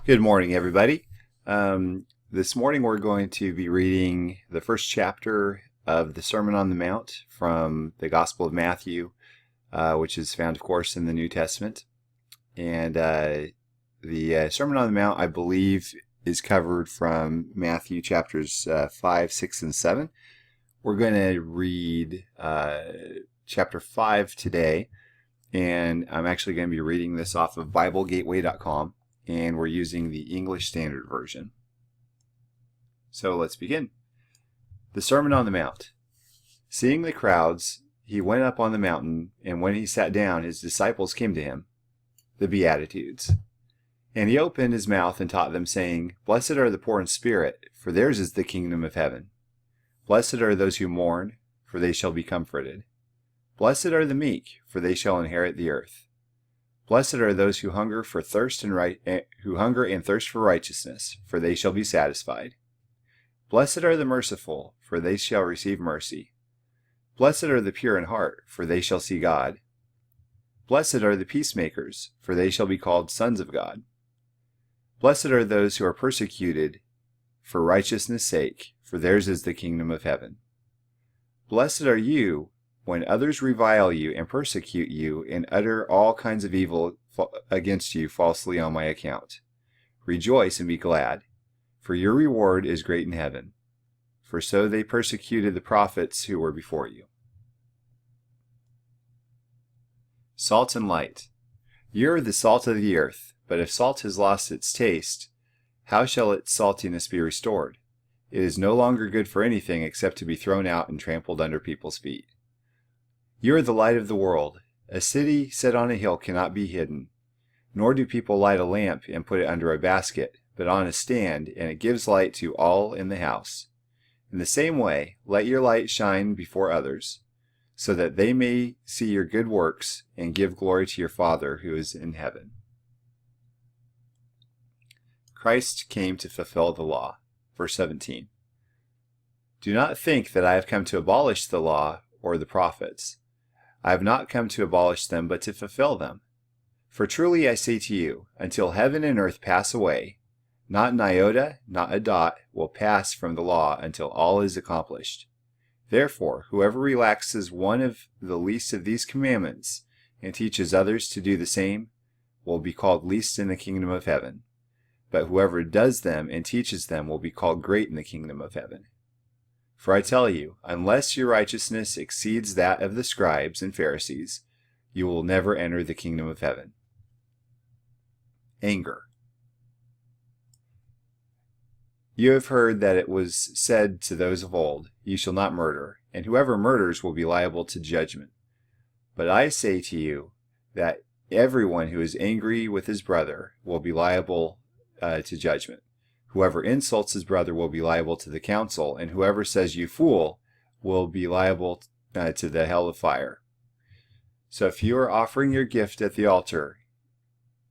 Good morning, everybody. This morning we're going to be reading the first chapter of the Sermon on the Mount from the Gospel of Matthew, which is found, of course, in the New Testament. And the Sermon on the Mount, I believe, is covered from Matthew chapters 5, 6, and 7. We're going to read chapter 5 today, and I'm actually going to be reading this off of BibleGateway.com. And we're using the English Standard Version. So let's begin. The Sermon on the Mount. Seeing the crowds, he went up on the mountain, and when he sat down, his disciples came to him. The Beatitudes. And he opened his mouth and taught them, saying, Blessed are the poor in spirit, for theirs is the kingdom of heaven. Blessed are those who mourn, for they shall be comforted. Blessed are the meek, for they shall inherit the earth. Blessed are those who hunger and thirst for righteousness, for they shall be satisfied. Blessed are the merciful, for they shall receive mercy. Blessed are the pure in heart, for they shall see God. Blessed are the peacemakers, for they shall be called sons of God. Blessed are those who are persecuted for righteousness' sake, for theirs is the kingdom of heaven. Blessed are you when others revile you and persecute you and utter all kinds of evil against you falsely on my account. Rejoice and be glad, for your reward is great in heaven. For so they persecuted the prophets who were before you. Salt and light. You are the salt of the earth, but if salt has lost its taste, how shall its saltiness be restored? It is no longer good for anything except to be thrown out and trampled under people's feet. You are the light of the world. A city set on a hill cannot be hidden. Nor do people light a lamp and put it under a basket, but on a stand, and it gives light to all in the house. In the same way, let your light shine before others, so that they may see your good works and give glory to your Father who is in heaven. Christ came to fulfill the law. Verse 17. Do not think that I have come to abolish the law or the prophets. I have not come to abolish them, but to fulfill them. For truly I say to you, until heaven and earth pass away, not an iota, not a dot, will pass from the law until all is accomplished. Therefore, whoever relaxes one of the least of these commandments and teaches others to do the same will be called least in the kingdom of heaven. But whoever does them and teaches them will be called great in the kingdom of heaven. For I tell you, unless your righteousness exceeds that of the scribes and Pharisees, you will never enter the kingdom of heaven. Anger. You have heard that it was said to those of old, You shall not murder, and whoever murders will be liable to judgment. But I say to you that everyone who is angry with his brother will be liable to judgment. Whoever insults his brother will be liable to the council, and whoever says you fool will be liable to the hell of fire. So if you are offering your gift at the altar,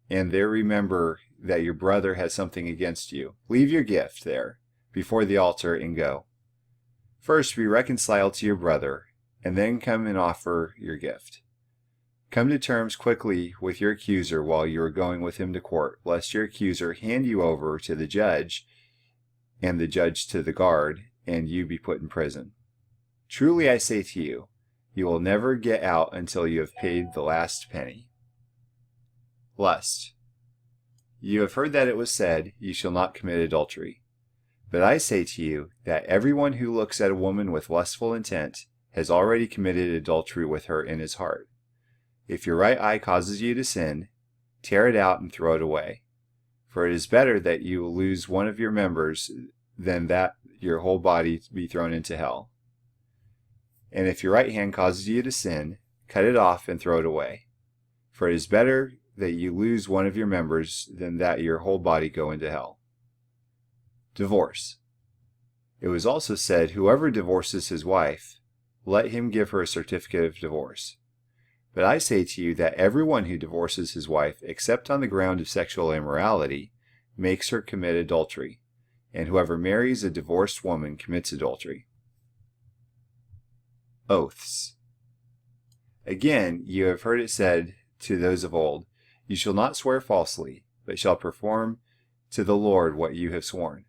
and there remember that your brother has something against you, leave your gift there before the altar and go. First be reconciled to your brother, and then come and offer your gift. Come to terms quickly with your accuser while you are going with him to court, lest your accuser hand you over to the judge, and the judge to the guard, and you be put in prison. Truly I say to you, you will never get out until you have paid the last penny. Lust. You have heard that it was said, You shall not commit adultery. But I say to you that everyone who looks at a woman with lustful intent has already committed adultery with her in his heart. If your right eye causes you to sin, tear it out and throw it away. For it is better that you lose one of your members than that your whole body be thrown into hell. And if your right hand causes you to sin, cut it off and throw it away. For it is better that you lose one of your members than that your whole body go into hell. Divorce. It was also said, Whoever divorces his wife, let him give her a certificate of divorce. But I say to you that everyone who divorces his wife, except on the ground of sexual immorality, makes her commit adultery, and whoever marries a divorced woman commits adultery. Oaths. Again, you have heard it said to those of old, You shall not swear falsely, but shall perform to the Lord what you have sworn.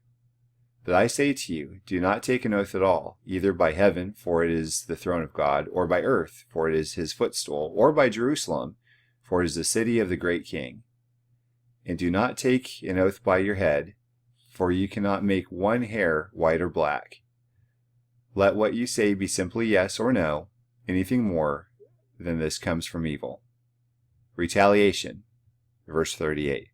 But I say to you, do not take an oath at all, either by heaven, for it is the throne of God, or by earth, for it is his footstool, or by Jerusalem, for it is the city of the great king. And do not take an oath by your head, for you cannot make one hair white or black. Let what you say be simply yes or no. Anything more than this comes from evil. Retaliation. Verse 38.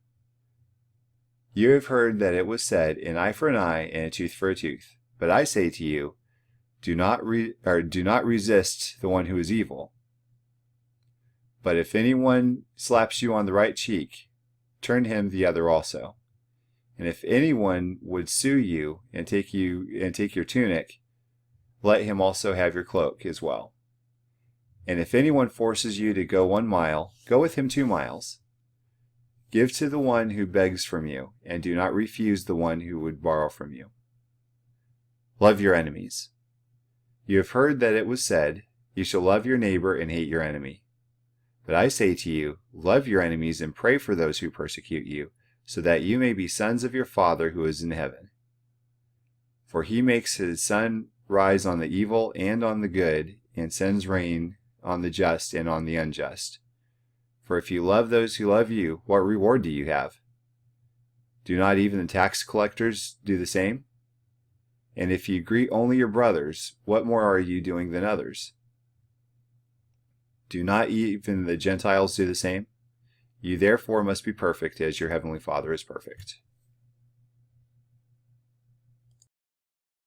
You have heard that it was said, an eye for an eye and a tooth for a tooth. But I say to you, do not resist the one who is evil. But if anyone slaps you on the right cheek, turn him the other also. And if anyone would sue you and take your tunic, let him also have your cloak as well. And if anyone forces you to go 1 mile, go with him 2 miles. Give to the one who begs from you, and do not refuse the one who would borrow from you. Love your enemies. You have heard that it was said, you shall love your neighbor and hate your enemy. But I say to you, love your enemies and pray for those who persecute you, so that you may be sons of your Father who is in heaven. For he makes his sun rise on the evil and on the good, and sends rain on the just and on the unjust. For if you love those who love you, what reward do you have? Do not even the tax collectors do the same? And if you greet only your brothers, what more are you doing than others? Do not even the Gentiles do the same? You therefore must be perfect as your heavenly Father is perfect.